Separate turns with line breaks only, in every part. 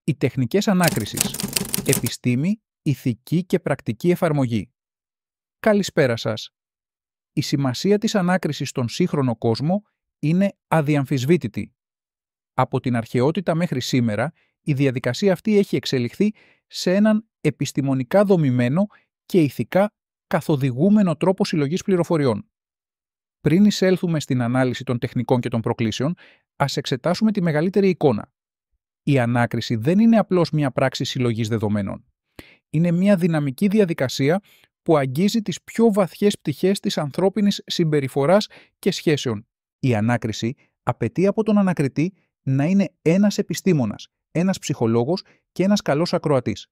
Οι τεχνικές ανάκρισης. Επιστήμη, ηθική και πρακτική εφαρμογή. Καλησπέρα σας. Η σημασία της ανάκρισης στον σύγχρονο κόσμο είναι αδιαμφισβήτητη. Από την αρχαιότητα μέχρι σήμερα, η διαδικασία αυτή έχει εξελιχθεί σε έναν επιστημονικά δομημένο και ηθικά καθοδηγούμενο τρόπο συλλογής πληροφοριών. Πριν εισέλθουμε στην ανάλυση των τεχνικών και των προκλήσεων, ας εξετάσουμε τη μεγαλύτερη εικόνα. Η ανάκριση δεν είναι απλώς μια πράξη συλλογής δεδομένων. Είναι μια δυναμική διαδικασία που αγγίζει τις πιο βαθιές πτυχές της ανθρώπινης συμπεριφοράς και σχέσεων. Η ανάκριση απαιτεί από τον ανακριτή να είναι ένας επιστήμονας, ένας ψυχολόγος και ένας καλός ακροατής.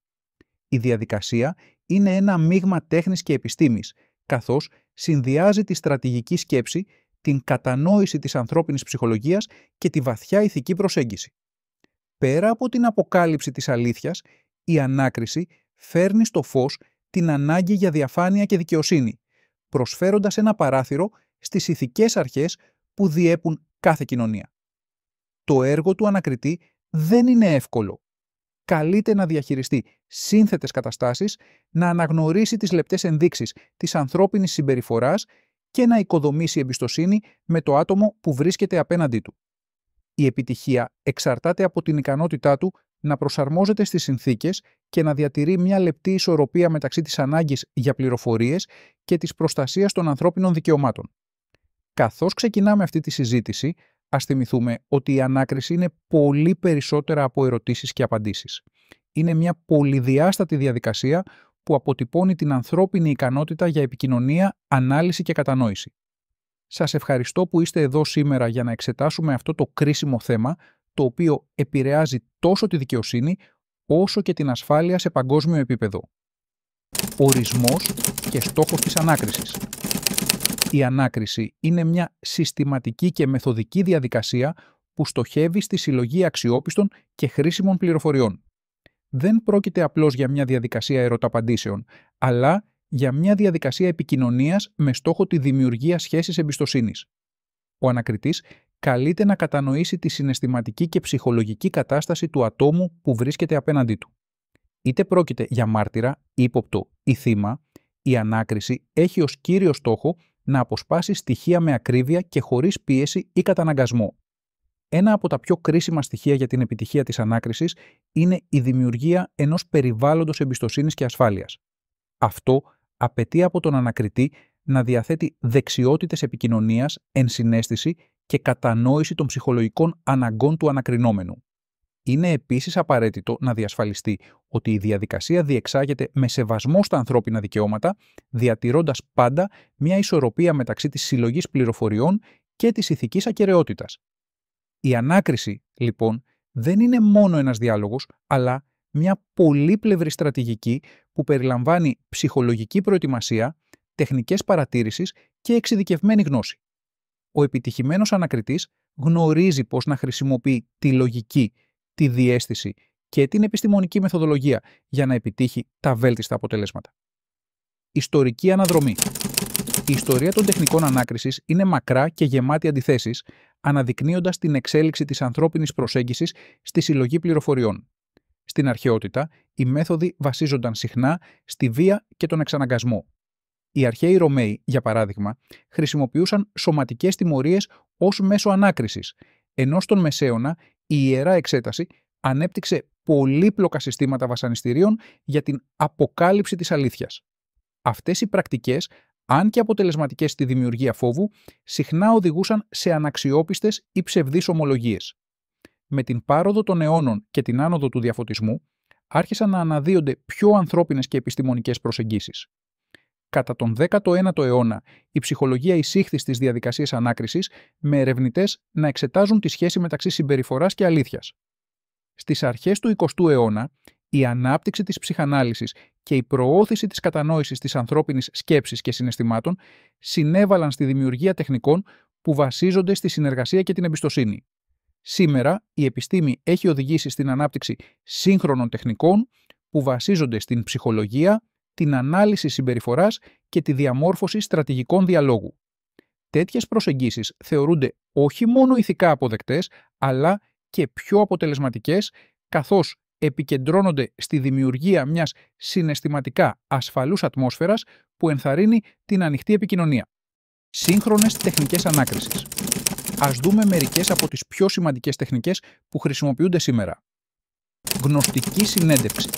Η διαδικασία είναι ένα μείγμα τέχνης και επιστήμης, καθώς συνδυάζει τη στρατηγική σκέψη, την κατανόηση της ανθρώπινης ψυχολογίας και τη βαθιά ηθική προσέγγιση. Πέρα από την αποκάλυψη της αλήθειας, η ανάκριση φέρνει στο φως την ανάγκη για διαφάνεια και δικαιοσύνη, προσφέροντας ένα παράθυρο στις ηθικές αρχές που διέπουν κάθε κοινωνία. Το έργο του ανακριτή δεν είναι εύκολο. Καλείται να διαχειριστεί σύνθετες καταστάσεις, να αναγνωρίσει τις λεπτές ενδείξεις της ανθρώπινης συμπεριφοράς και να οικοδομήσει εμπιστοσύνη με το άτομο που βρίσκεται απέναντί του. Η επιτυχία εξαρτάται από την ικανότητά του να προσαρμόζεται στις συνθήκες και να διατηρεί μια λεπτή ισορροπία μεταξύ της ανάγκης για πληροφορίες και της προστασίας των ανθρώπινων δικαιωμάτων. Καθώς ξεκινάμε αυτή τη συζήτηση, ας θυμηθούμε ότι η ανάκριση είναι πολύ περισσότερα από ερωτήσεις και απαντήσεις. Είναι μια πολυδιάστατη διαδικασία που αποτυπώνει την ανθρώπινη ικανότητα για επικοινωνία, ανάλυση και κατανόηση. Σας ευχαριστώ που είστε εδώ σήμερα για να εξετάσουμε αυτό το κρίσιμο θέμα, το οποίο επηρεάζει τόσο τη δικαιοσύνη, όσο και την ασφάλεια σε παγκόσμιο επίπεδο. Ορισμός και στόχος της ανάκρισης. Η ανάκριση είναι μια συστηματική και μεθοδική διαδικασία που στοχεύει στη συλλογή αξιόπιστων και χρήσιμων πληροφοριών. Δεν πρόκειται απλώς για μια διαδικασία ερωταπαντήσεων, αλλά για μια διαδικασία επικοινωνίας με στόχο τη δημιουργία σχέσης εμπιστοσύνης. Ο ανακριτής καλείται να κατανοήσει τη συναισθηματική και ψυχολογική κατάσταση του ατόμου που βρίσκεται απέναντί του. Είτε πρόκειται για μάρτυρα, ύποπτο ή θύμα, η ανάκριση έχει ως κύριο στόχο να αποσπάσει στοιχεία με ακρίβεια και χωρίς πίεση ή καταναγκασμό. Ένα από τα πιο κρίσιμα στοιχεία για την επιτυχία της ανάκρισης είναι η δημιουργία ενός περιβάλλοντος εμπιστοσύνης και ασφάλειας. Αυτό απαιτεί από τον ανακριτή να διαθέτει δεξιότητες επικοινωνίας, ενσυναίσθηση και κατανόηση των ψυχολογικών αναγκών του ανακρινόμενου. Είναι επίσης απαραίτητο να διασφαλιστεί ότι η διαδικασία διεξάγεται με σεβασμό στα ανθρώπινα δικαιώματα, διατηρώντας πάντα μια ισορροπία μεταξύ της συλλογής πληροφοριών και της ηθικής ακεραιότητας. Η ανάκριση, λοιπόν, δεν είναι μόνο ένας διάλογος, αλλά μια πολύπλευρη στρατηγική που περιλαμβάνει ψυχολογική προετοιμασία, τεχνικές παρατήρησης και εξειδικευμένη γνώση. Ο επιτυχημένος ανακριτής γνωρίζει πώς να χρησιμοποιεί τη λογική, τη διαίσθηση και την επιστημονική μεθοδολογία για να επιτύχει τα βέλτιστα αποτελέσματα. Ιστορική αναδρομή. Η ιστορία των τεχνικών ανάκρισης είναι μακρά και γεμάτη αντιθέσεις, αναδεικνύοντας την εξέλιξη της ανθρώπινης προσέγγισης στη συλλογή πληροφοριών. Στην αρχαιότητα, οι μέθοδοι βασίζονταν συχνά στη βία και τον εξαναγκασμό. Οι αρχαίοι Ρωμαίοι, για παράδειγμα, χρησιμοποιούσαν σωματικές τιμωρίες ως μέσο ανάκρισης, ενώ στον Μεσαίωνα η Ιερά Εξέταση ανέπτυξε πολύπλοκα συστήματα βασανιστήριων για την αποκάλυψη της αλήθειας. Αυτές οι πρακτικές, αν και αποτελεσματικές στη δημιουργία φόβου, συχνά οδηγούσαν σε αναξιόπιστες ή ψευδείς ομολογίες. Με την πάροδο των αιώνων και την άνοδο του διαφωτισμού, άρχισαν να αναδύονται πιο ανθρώπινες και επιστημονικές προσεγγίσεις. Κατά τον 19ο αιώνα, η ψυχολογία εισήχθη στις διαδικασίες ανάκρισης, με ερευνητές να εξετάζουν τη σχέση μεταξύ συμπεριφοράς και αλήθειας. Στις αρχές του 20ου αιώνα, η ανάπτυξη της ψυχανάλυσης και η προώθηση της κατανόησης της ανθρώπινης σκέψης και συναισθημάτων συνέβαλαν στη δημιουργία τεχνικών που βασίζονται στη συνεργασία και την εμπιστοσύνη. Σήμερα, η επιστήμη έχει οδηγήσει στην ανάπτυξη σύγχρονων τεχνικών που βασίζονται στην ψυχολογία, την ανάλυση συμπεριφοράς και τη διαμόρφωση στρατηγικών διαλόγου. Τέτοιες προσεγγίσεις θεωρούνται όχι μόνο ηθικά αποδεκτές, αλλά και πιο αποτελεσματικές, καθώς επικεντρώνονται στη δημιουργία μιας συναισθηματικά ασφαλούς ατμόσφαιρας που ενθαρρύνει την ανοιχτή επικοινωνία. Σύγχρονες τεχνικές ανάκρισης. Ας δούμε μερικές από τις πιο σημαντικές τεχνικές που χρησιμοποιούνται σήμερα. Γνωστική συνέντευξη.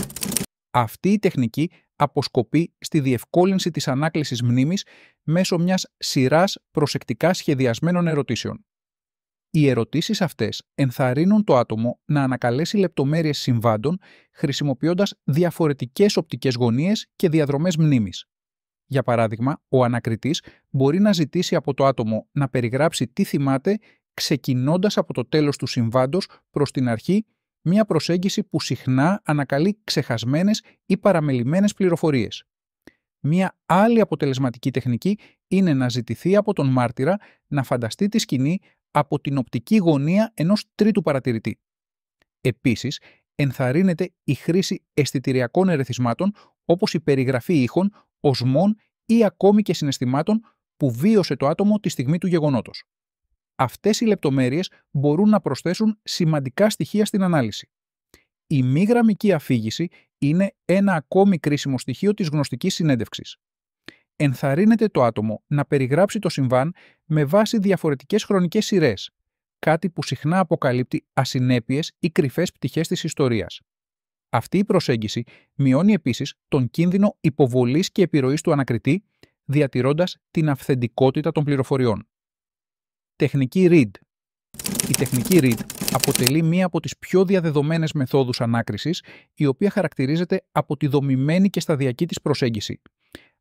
Αυτή η τεχνική αποσκοπεί στη διευκόλυνση της ανάκλησης μνήμης μέσω μιας σειράς προσεκτικά σχεδιασμένων ερωτήσεων. Οι ερωτήσεις αυτές ενθαρρύνουν το άτομο να ανακαλέσει λεπτομέρειες συμβάντων χρησιμοποιώντας διαφορετικές οπτικές γωνίες και διαδρομές μνήμης. Για παράδειγμα, ο ανακριτής μπορεί να ζητήσει από το άτομο να περιγράψει τι θυμάται ξεκινώντας από το τέλος του συμβάντος προς την αρχή, μια προσέγγιση που συχνά ανακαλεί ξεχασμένες ή παραμελημένες πληροφορίες. Μια άλλη αποτελεσματική τεχνική είναι να ζητηθεί από τον μάρτυρα να φανταστεί τη σκηνή από την οπτική γωνία ενός τρίτου παρατηρητή. Επίσης, ενθαρρύνεται η χρήση αισθητηριακών ερεθισμάτων όπως η περιγραφή ήχων, οσμών ή ακόμη και συναισθημάτων που βίωσε το άτομο τη στιγμή του γεγονότος. Αυτές οι λεπτομέρειες μπορούν να προσθέσουν σημαντικά στοιχεία στην ανάλυση. Η μη γραμμική αφήγηση είναι ένα ακόμη κρίσιμο στοιχείο της γνωστικής συνέντευξης. Ενθαρρύνεται το άτομο να περιγράψει το συμβάν με βάση διαφορετικές χρονικές σειρές, κάτι που συχνά αποκαλύπτει ασυνέπειες ή κρυφές πτυχές της ιστορίας. Αυτή η προσέγγιση μειώνει επίσης τον κίνδυνο υποβολής και επιρροής του ανακριτή, διατηρώντας την αυθεντικότητα των πληροφοριών. Τεχνική Read. Η τεχνική Read αποτελεί μία από τις πιο διαδεδομένες μεθόδους ανάκρισης, η οποία χαρακτηρίζεται από τη δομημένη και σταδιακή της προσέγγιση.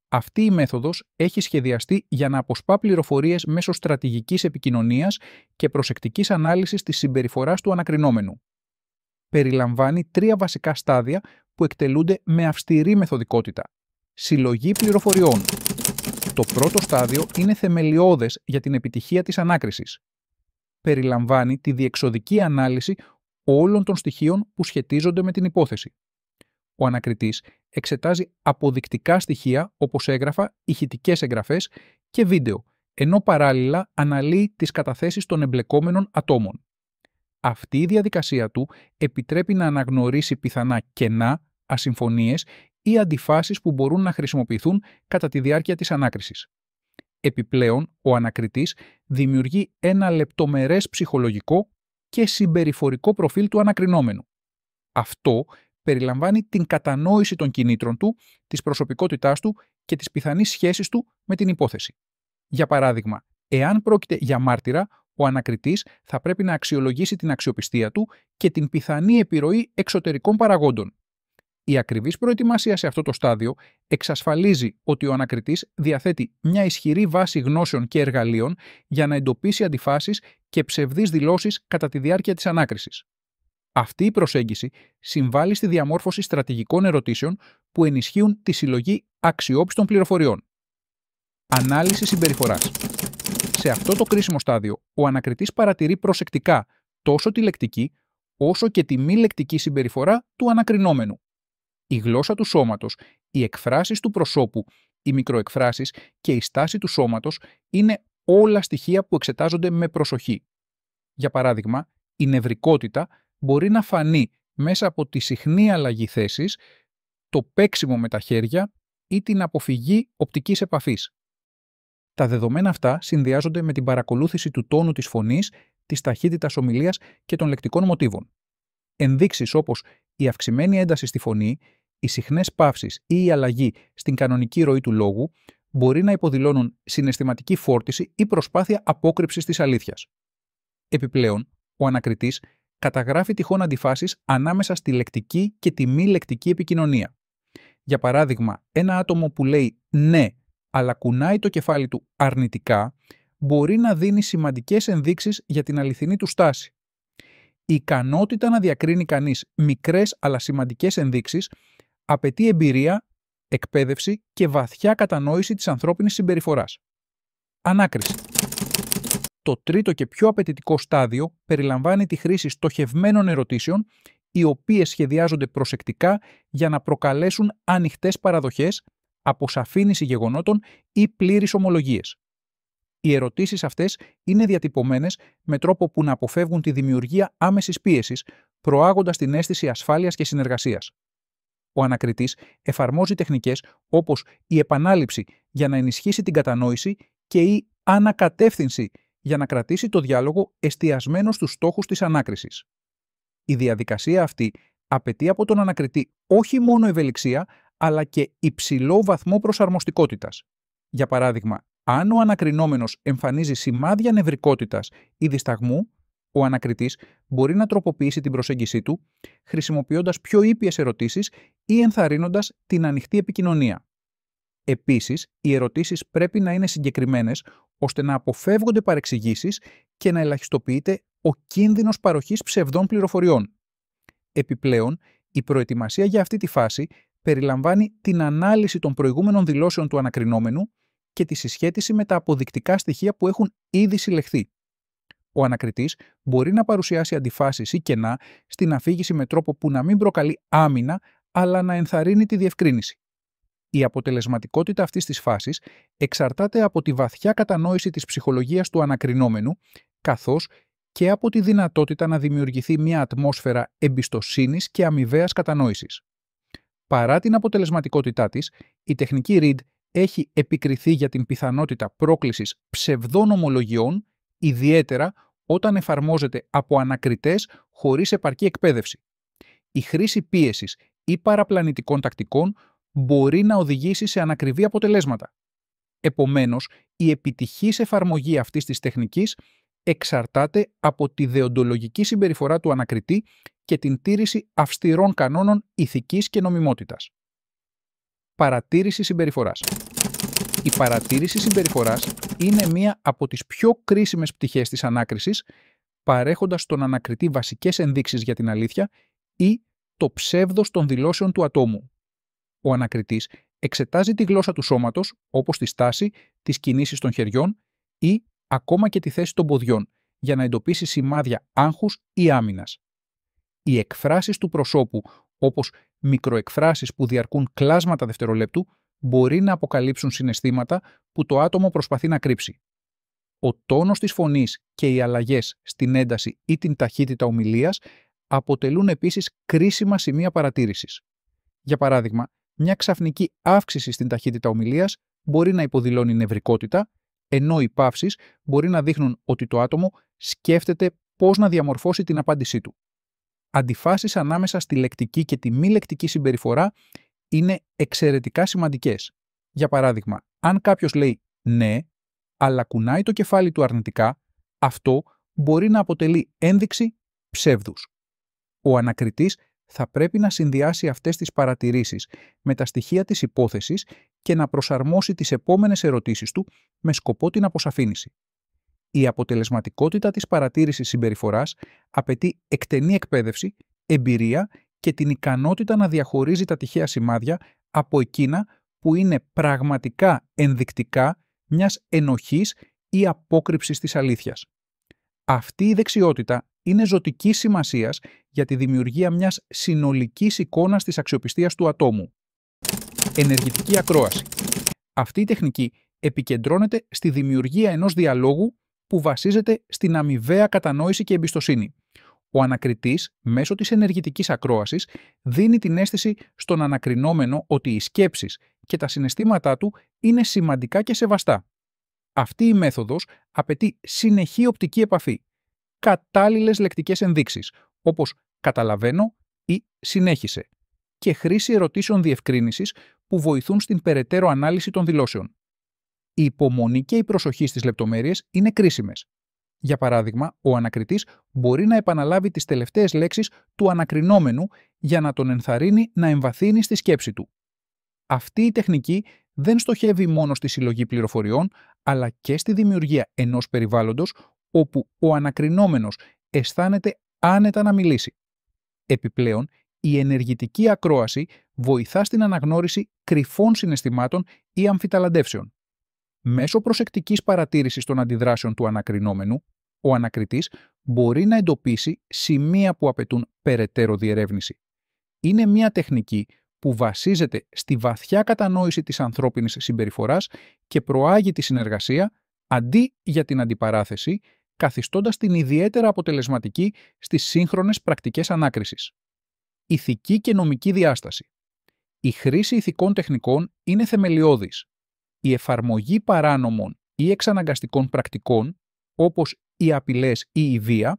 Αυτή η μέθοδος έχει σχεδιαστεί για να αποσπά πληροφορίες μέσω στρατηγικής επικοινωνίας και προσεκτικής ανάλυσης της συμπεριφοράς του ανακρινόμενου. Περιλαμβάνει 3 βασικά στάδια που εκτελούνται με αυστηρή μεθοδικότητα. Συλλογή πληροφοριών. Το πρώτο στάδιο είναι θεμελιώδες για την επιτυχία της ανάκρισης. Περιλαμβάνει τη διεξοδική ανάλυση όλων των στοιχείων που σχετίζονται με την υπόθεση. Ο ανακριτής εξετάζει αποδεικτικά στοιχεία όπως έγγραφα, ηχητικές εγγραφές και βίντεο, ενώ παράλληλα αναλύει τις καταθέσεις των εμπλεκόμενων ατόμων. Αυτή η διαδικασία του επιτρέπει να αναγνωρίσει πιθανά κενά, ασυμφωνίες ή αντιφάσεις που μπορούν να χρησιμοποιηθούν κατά τη διάρκεια της ανάκρισης. Επιπλέον, ο ανακριτής δημιουργεί ένα λεπτομερές ψυχολογικό και συμπεριφορικό προφίλ του ανακρινόμενου. Αυτό περιλαμβάνει την κατανόηση των κινήτρων του, της προσωπικότητάς του και της πιθανής σχέσης του με την υπόθεση. Για παράδειγμα, εάν πρόκειται για μάρτυρα, ο ανακριτής θα πρέπει να αξιολογήσει την αξιοπιστία του και την πιθανή επιρροή εξωτερικών παραγόντων. Η ακριβής προετοιμασία σε αυτό το στάδιο εξασφαλίζει ότι ο ανακριτής διαθέτει μια ισχυρή βάση γνώσεων και εργαλείων για να εντοπίσει αντιφάσεις και ψευδείς δηλώσεις κατά τη διάρκεια της ανάκρισης. Αυτή η προσέγγιση συμβάλλει στη διαμόρφωση στρατηγικών ερωτήσεων που ενισχύουν τη συλλογή αξιόπιστων πληροφοριών. Ανάλυση συμπεριφοράς. Σε αυτό το κρίσιμο στάδιο, ο ανακριτής παρατηρεί προσεκτικά τόσο τη λεκτική όσο και τη μη λεκτική συμπεριφορά του ανακρινόμενου. Η γλώσσα του σώματος, οι εκφράσεις του προσώπου, οι μικροεκφράσεις και η στάση του σώματος είναι όλα στοιχεία που εξετάζονται με προσοχή. Για παράδειγμα, η νευρικότητα μπορεί να φανεί μέσα από τη συχνή αλλαγή θέσης, το παίξιμο με τα χέρια ή την αποφυγή οπτικής επαφής. Τα δεδομένα αυτά συνδυάζονται με την παρακολούθηση του τόνου της φωνής, της ταχύτητας ομιλίας και των λεκτικών μοτίβων. Ενδείξεις όπως η αυξημένη ένταση στη φωνή, οι συχνές παύσεις ή η αλλαγή στην κανονική ροή του λόγου μπορεί να υποδηλώνουν συναισθηματική φόρτιση ή προσπάθεια απόκρυψης της αλήθειας. Επιπλέον, ο ανακριτής καταγράφει τυχόν αντιφάσεις ανάμεσα στη λεκτική και τη μη λεκτική επικοινωνία. Για παράδειγμα, ένα άτομο που λέει «ναι» αλλά κουνάει το κεφάλι του αρνητικά μπορεί να δίνει σημαντικές ενδείξεις για την αληθινή του στάση. Η ικανότητα να διακρίνει κανείς μικρές αλλά σημαντικές ενδείξεις απαιτεί εμπειρία, εκπαίδευση και βαθιά κατανόηση της ανθρώπινης συμπεριφοράς. Ανάκριση. Το τρίτο και πιο απαιτητικό στάδιο περιλαμβάνει τη χρήση στοχευμένων ερωτήσεων, οι οποίες σχεδιάζονται προσεκτικά για να προκαλέσουν ανοιχτές παραδοχές, αποσαφήνιση γεγονότων ή πλήρεις ομολογίες. Οι ερωτήσεις αυτές είναι διατυπωμένες με τρόπο που να αποφεύγουν τη δημιουργία άμεσης πίεσης, προάγοντας την αίσθηση ασφάλειας και συνεργασίας. Ο ανακριτής εφαρμόζει τεχνικές όπως η επανάληψη για να ενισχύσει την κατανόηση και η ανακατεύθυνση για να κρατήσει το διάλογο εστιασμένο στους στόχους της ανάκρισης. Η διαδικασία αυτή απαιτεί από τον ανακριτή όχι μόνο ευελιξία, αλλά και υψηλό βαθμό προσαρμοστικότητας. Για παράδειγμα, αν ο ανακρινόμενος εμφανίζει σημάδια νευρικότητας ή δισταγμού, ο ανακριτής μπορεί να τροποποιήσει την προσέγγιση του, χρησιμοποιώντας πιο ήπιες ερωτήσεις ή ενθαρρύνοντας την ανοιχτή επικοινωνία. Επίσης, οι ερωτήσεις πρέπει να είναι συγκεκριμένες, ώστε να αποφεύγονται παρεξηγήσεις και να ελαχιστοποιείται ο κίνδυνος παροχής ψευδών πληροφοριών. Επιπλέον, η προετοιμασία για αυτή τη φάση περιλαμβάνει την ανάλυση των προηγούμενων δηλώσεων του ανακρινόμενου και τη συσχέτιση με τα αποδεικτικά στοιχεία που έχουν ήδη συλλεχθεί. Ο ανακριτής μπορεί να παρουσιάσει αντιφάσεις ή κενά στην αφήγηση με τρόπο που να μην προκαλεί άμυνα, αλλά να ενθαρρύνει τη διευκρίνηση. Η αποτελεσματικότητα αυτής της φάσης εξαρτάται από τη βαθιά κατανόηση της ψυχολογίας του ανακρινόμενου, καθώς και από τη δυνατότητα να δημιουργηθεί μια ατμόσφαιρα εμπιστοσύνης και αμοιβαίας κατανόησης. Παρά την αποτελεσματικότητά της, η τεχνική Reid έχει επικριθεί για την πιθανότητα πρόκλησης ψευδών ομολογιών, ιδιαίτερα όταν εφαρμόζεται από ανακριτές χωρίς επαρκή εκπαίδευση. Η χρήση πίεσης ή παραπλανητικών τακτικών μπορεί να οδηγήσει σε ανακριβή αποτελέσματα. Επομένως, η επιτυχής εφαρμογή αυτής της τεχνικής εξαρτάται από τη δεοντολογική συμπεριφορά του ανακριτή και την τήρηση αυστηρών κανόνων ηθικής και νομιμότητας. Παρατήρηση συμπεριφοράς. Η παρατήρηση συμπεριφοράς είναι μία από τις πιο κρίσιμες πτυχές της ανάκρισης, παρέχοντας στον ανακριτή βασικές ενδείξεις για την αλήθεια ή το ψεύδος των δηλώσεων του ατόμου. Ο ανακριτής εξετάζει τη γλώσσα του σώματος, όπως τη στάση, τις κινήσεις των χεριών ή ακόμα και τη θέση των ποδιών, για να εντοπίσει σημάδια άγχους ή άμυνας. Οι εκφράσεις του προσώπου, όπως μικροεκφράσεις που διαρκούν κλάσματα δευτερολέπτου, μπορεί να αποκαλύψουν συναισθήματα που το άτομο προσπαθεί να κρύψει. Ο τόνος της φωνής και οι αλλαγές στην ένταση ή την ταχύτητα ομιλίας αποτελούν επίσης κρίσιμα σημεία παρατήρησης. Για παράδειγμα, μια ξαφνική αύξηση στην ταχύτητα ομιλίας μπορεί να υποδηλώνει νευρικότητα, ενώ οι παύσεις μπορεί να δείχνουν ότι το άτομο σκέφτεται πώς να διαμορφώσει την απάντησή του. Αντιφάσεις ανάμεσα στη λεκτική και τη μη λεκτική συμπεριφορά είναι εξαιρετικά σημαντικές. Για παράδειγμα, αν κάποιος λέει «ναι», αλλά κουνάει το κεφάλι του αρνητικά, αυτό μπορεί να αποτελεί ένδειξη ψεύδους. Ο ανακριτής θα πρέπει να συνδυάσει αυτές τις παρατηρήσεις με τα στοιχεία της υπόθεσης και να προσαρμόσει τις επόμενες ερωτήσεις του με σκοπό την αποσαφήνιση. Η αποτελεσματικότητα της παρατήρησης συμπεριφοράς απαιτεί εκτενή εκπαίδευση, εμπειρία και την ικανότητα να διαχωρίζει τα τυχαία σημάδια από εκείνα που είναι πραγματικά ενδεικτικά μιας ενοχής ή απόκρυψης της αλήθειας. Αυτή η δεξιότητα είναι ζωτικής σημασίας για τη δημιουργία μιας συνολικής εικόνας της αξιοπιστίας του ατόμου. Ενεργητική ακρόαση. Αυτή η τεχνική επικεντρώνεται στη δημιουργία ενός διαλόγου που βασίζεται στην αμοιβαία κατανόηση και εμπιστοσύνη. Ο ανακριτής, μέσω της ενεργητικής ακρόασης, δίνει την αίσθηση στον ανακρινόμενο ότι οι σκέψεις και τα συναισθήματά του είναι σημαντικά και σεβαστά. Αυτή η μέθοδος απαιτεί συνεχή οπτική επαφή, κατάλληλες λεκτικές ενδείξεις, όπως «καταλαβαίνω» ή «συνέχισε», και χρήση ερωτήσεων διευκρίνησης που βοηθούν στην περαιτέρω ανάλυση των δηλώσεων. Η υπομονή και η προσοχή στις λεπτομέρειες είναι κρίσιμες. Για παράδειγμα, ο ανακριτής μπορεί να επαναλάβει τις τελευταίες λέξεις του ανακρινόμενου για να τον ενθαρρύνει να εμβαθύνει στη σκέψη του. Αυτή η τεχνική δεν στοχεύει μόνο στη συλλογή πληροφοριών, αλλά και στη δημιουργία ενός περιβάλλοντος όπου ο ανακρινόμενος αισθάνεται άνετα να μιλήσει. Επιπλέον, η ενεργητική ακρόαση βοηθά στην αναγνώριση κρυφών συναισθημάτων ή αμφιταλαντεύσεων. Μέσω προσεκτικής παρατήρησης των αντιδράσεων του ανακρινόμενου, ο ανακριτής μπορεί να εντοπίσει σημεία που απαιτούν περαιτέρω διερεύνηση. Είναι μια τεχνική που βασίζεται στη βαθιά κατανόηση της ανθρώπινης συμπεριφοράς και προάγει τη συνεργασία, αντί για την αντιπαράθεση, καθιστώντας την ιδιαίτερα αποτελεσματική στις σύγχρονες πρακτικές ανάκρισης. Ηθική και νομική διάσταση. Η χρήση ηθικών τεχνικών είναι θεμελιώδης. Η εφαρμογή παράνομων ή εξαναγκαστικών πρακτικών, όπως οι απειλές ή η βία,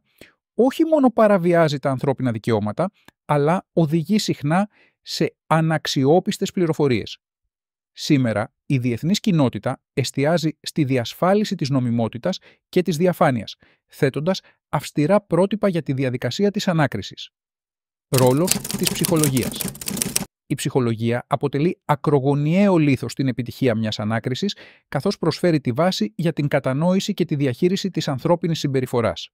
όχι μόνο παραβιάζει τα ανθρώπινα δικαιώματα, αλλά οδηγεί συχνά σε αναξιόπιστες πληροφορίες. Σήμερα, η διεθνής κοινότητα εστιάζει στη διασφάλιση της νομιμότητας και της διαφάνειας, θέτοντας αυστηρά πρότυπα για τη διαδικασία της ανάκρισης. Ρόλος της ψυχολογίας. Η ψυχολογία αποτελεί ακρογωνιαίο λίθος στην επιτυχία μιας ανάκρισης, καθώς προσφέρει τη βάση για την κατανόηση και τη διαχείριση της ανθρώπινης συμπεριφοράς.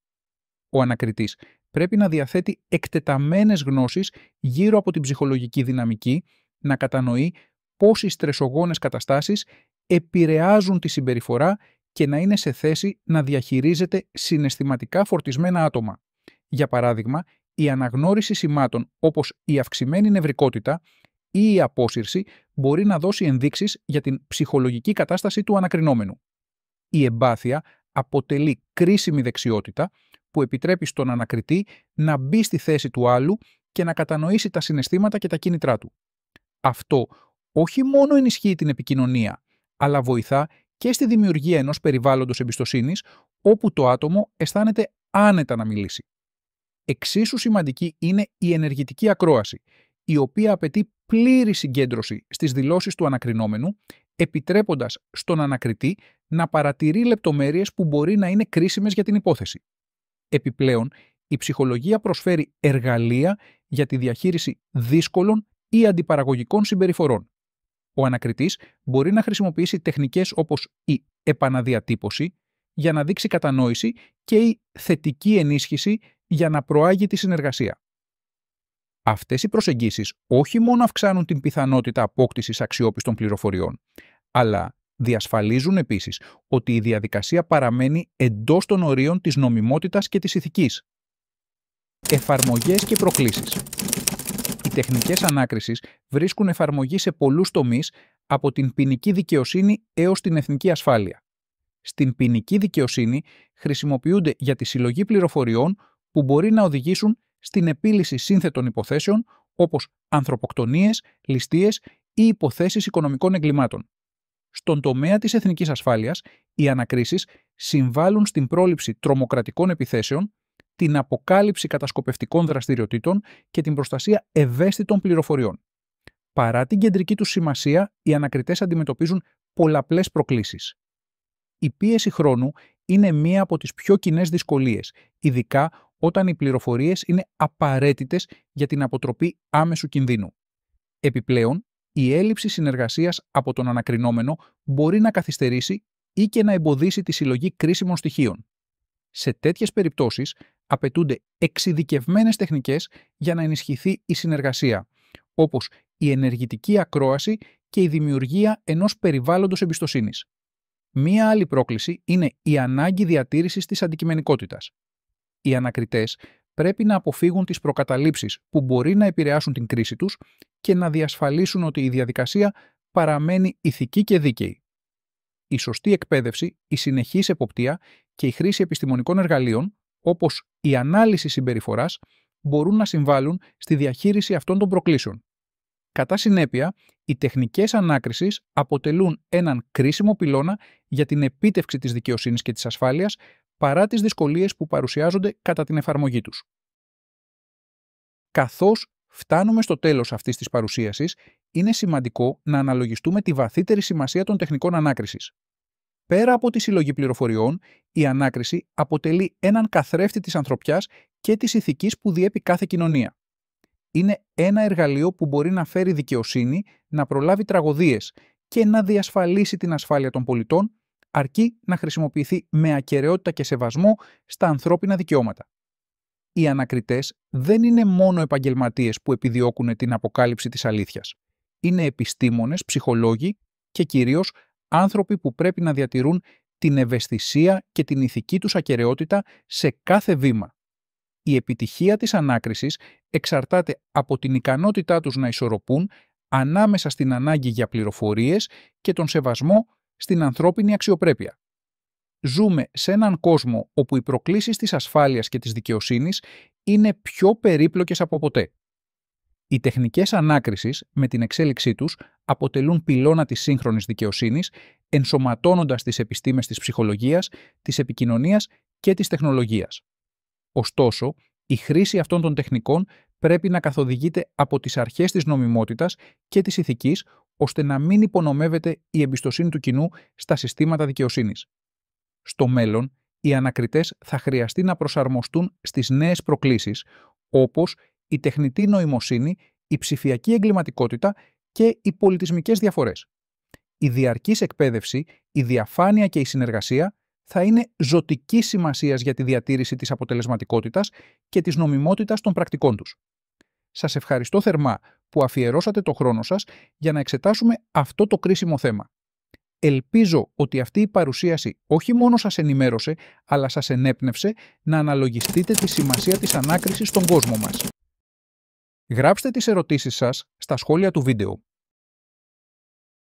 Ο ανακριτής πρέπει να διαθέτει εκτεταμένες γνώσεις γύρω από την ψυχολογική δυναμική, να κατανοεί πώς οι στρεσογόνες καταστάσεις επηρεάζουν τη συμπεριφορά και να είναι σε θέση να διαχειρίζεται συναισθηματικά φορτισμένα άτομα. Για παράδειγμα, η αναγνώριση σημάτων όπως η αυξημένη νευρικότητα ή η απόσυρση μπορεί να δώσει ενδείξεις για την ψυχολογική κατάσταση του ανακρινόμενου. Η εμπάθεια αποτελεί κρίσιμη δεξιότητα που επιτρέπει στον ανακριτή να μπει στη θέση του άλλου και να κατανοήσει τα συναισθήματα και τα κίνητρά του. Αυτό όχι μόνο ενισχύει την επικοινωνία, αλλά βοηθά και στη δημιουργία ενός περιβάλλοντος εμπιστοσύνης όπου το άτομο αισθάνεται άνετα να μιλήσει. Εξίσου σημαντική είναι η ενεργητική ακρόαση, η οποία απαιτεί πλήρη συγκέντρωση στις δηλώσεις του ανακρινόμενου, επιτρέποντας στον ανακριτή να παρατηρεί λεπτομέρειες που μπορεί να είναι κρίσιμες για την υπόθεση. Επιπλέον, η ψυχολογία προσφέρει εργαλεία για τη διαχείριση δύσκολων ή αντιπαραγωγικών συμπεριφορών. Ο ανακριτής μπορεί να χρησιμοποιήσει τεχνικές όπως η επαναδιατύπωση για να δείξει κατανόηση και η θετική ενίσχυση για να προάγει τη συνεργασία. Αυτές οι προσεγγίσεις όχι μόνο αυξάνουν την πιθανότητα απόκτησης αξιόπιστων πληροφοριών, αλλά διασφαλίζουν επίσης ότι η διαδικασία παραμένει εντός των ορίων της νομιμότητας και της ηθικής. Εφαρμογές και προκλήσεις. Οι τεχνικές ανάκρισης βρίσκουν εφαρμογή σε πολλούς τομείς, από την ποινική δικαιοσύνη έως την εθνική ασφάλεια. Στην ποινική δικαιοσύνη χρησιμοποιούνται για τη συλλογή πληροφοριών που μπορεί να οδηγήσουν στην επίλυση σύνθετων υποθέσεων όπως ανθρωποκτονίες, ληστείες ή υποθέσεις οικονομικών εγκλημάτων. Στον τομέα της εθνικής ασφάλειας, οι ανακρίσεις συμβάλλουν στην πρόληψη τρομοκρατικών επιθέσεων, την αποκάλυψη κατασκοπευτικών δραστηριοτήτων και την προστασία ευαίσθητων πληροφοριών. Παρά την κεντρική τους σημασία, οι ανακριτές αντιμετωπίζουν πολλαπλές προκλήσεις. Η πίεση χρόνου είναι μία από τις πιο κοινές δυσκολίες, ειδικά όταν οι πληροφορίες είναι απαραίτητες για την αποτροπή άμεσου κινδύνου. Επιπλέον, η έλλειψη συνεργασίας από τον ανακρινόμενο μπορεί να καθυστερήσει ή και να εμποδίσει τη συλλογή κρίσιμων στοιχείων. Σε τέτοιες περιπτώσεις, απαιτούνται εξειδικευμένες τεχνικές για να ενισχυθεί η συνεργασία, όπως η ενεργητική ακρόαση και η δημιουργία ενός περιβάλλοντος εμπιστοσύνης. Μία άλλη πρόκληση είναι η ανάγκη διατήρησης της αντικειμενικότητας. Οι ανακριτές πρέπει να αποφύγουν τις προκαταλήψεις που μπορεί να επηρεάσουν την κρίση τους και να διασφαλίσουν ότι η διαδικασία παραμένει ηθική και δίκαιη. Η σωστή εκπαίδευση, η συνεχής εποπτεία και η χρήση επιστημονικών εργαλείων, όπως η ανάλυση συμπεριφοράς, μπορούν να συμβάλλουν στη διαχείριση αυτών των προκλήσεων. Κατά συνέπεια, οι τεχνικές ανάκρισης αποτελούν έναν κρίσιμο πυλώνα για την επίτευξη της δικαιοσύνης και της ασφάλειας, παρά τις δυσκολίες που παρουσιάζονται κατά την εφαρμογή τους. Καθώς φτάνουμε στο τέλος αυτής της παρουσίασης, είναι σημαντικό να αναλογιστούμε τη βαθύτερη σημασία των τεχνικών ανάκρισης. Πέρα από τη συλλογή πληροφοριών, η ανάκριση αποτελεί έναν καθρέφτη της ανθρωπιάς και της ηθικής που διέπει κάθε κοινωνία. Είναι ένα εργαλείο που μπορεί να φέρει δικαιοσύνη, να προλάβει τραγωδίες και να διασφαλίσει την ασφάλεια των πολιτών, αρκεί να χρησιμοποιηθεί με ακεραιότητα και σεβασμό στα ανθρώπινα δικαιώματα. Οι ανακριτές δεν είναι μόνο επαγγελματίες που επιδιώκουν την αποκάλυψη της αλήθειας. Είναι επιστήμονες, ψυχολόγοι και κυρίως άνθρωποι που πρέπει να διατηρούν την ευαισθησία και την ηθική τους ακεραιότητα σε κάθε βήμα. Η επιτυχία της ανάκρισης εξαρτάται από την ικανότητά τους να ισορροπούν ανάμεσα στην ανάγκη για πληροφορίες και τον σεβασμό στην ανθρώπινη αξιοπρέπεια. ζούμε σε έναν κόσμο όπου οι προκλήσεις της ασφάλειας και της δικαιοσύνης είναι πιο περίπλοκες από ποτέ. Οι τεχνικές ανάκρισης, με την εξέλιξή τους, αποτελούν πυλώνα της σύγχρονης δικαιοσύνης, ενσωματώνοντας τις επιστήμες της ψυχολογίας, της επικοινωνίας και της τεχνολογίας. Ωστόσο, η χρήση αυτών των τεχνικών πρέπει να καθοδηγείται από τις αρχές της νομιμότητας και της ηθικής, ώστε να μην υπονομεύεται η εμπιστοσύνη του κοινού στα συστήματα δικαιοσύνης. Στο μέλλον, οι ανακριτές θα χρειαστεί να προσαρμοστούν στις νέες προκλήσεις, όπως η τεχνητή νοημοσύνη, η ψηφιακή εγκληματικότητα και οι πολιτισμικές διαφορές. Η διαρκής εκπαίδευση, η διαφάνεια και η συνεργασία θα είναι ζωτικής σημασίας για τη διατήρηση της αποτελεσματικότητας και της νομιμότητας των πρακτικών τους. Σας ευχαριστώ θερμά που αφιερώσατε το χρόνο σας για να εξετάσουμε αυτό το κρίσιμο θέμα. Ελπίζω ότι αυτή η παρουσίαση όχι μόνο σας ενημέρωσε, αλλά σας ενέπνευσε να αναλογιστείτε τη σημασία της ανάκρισης στον κόσμο μας. Γράψτε τις ερωτήσεις σας στα σχόλια του βίντεο.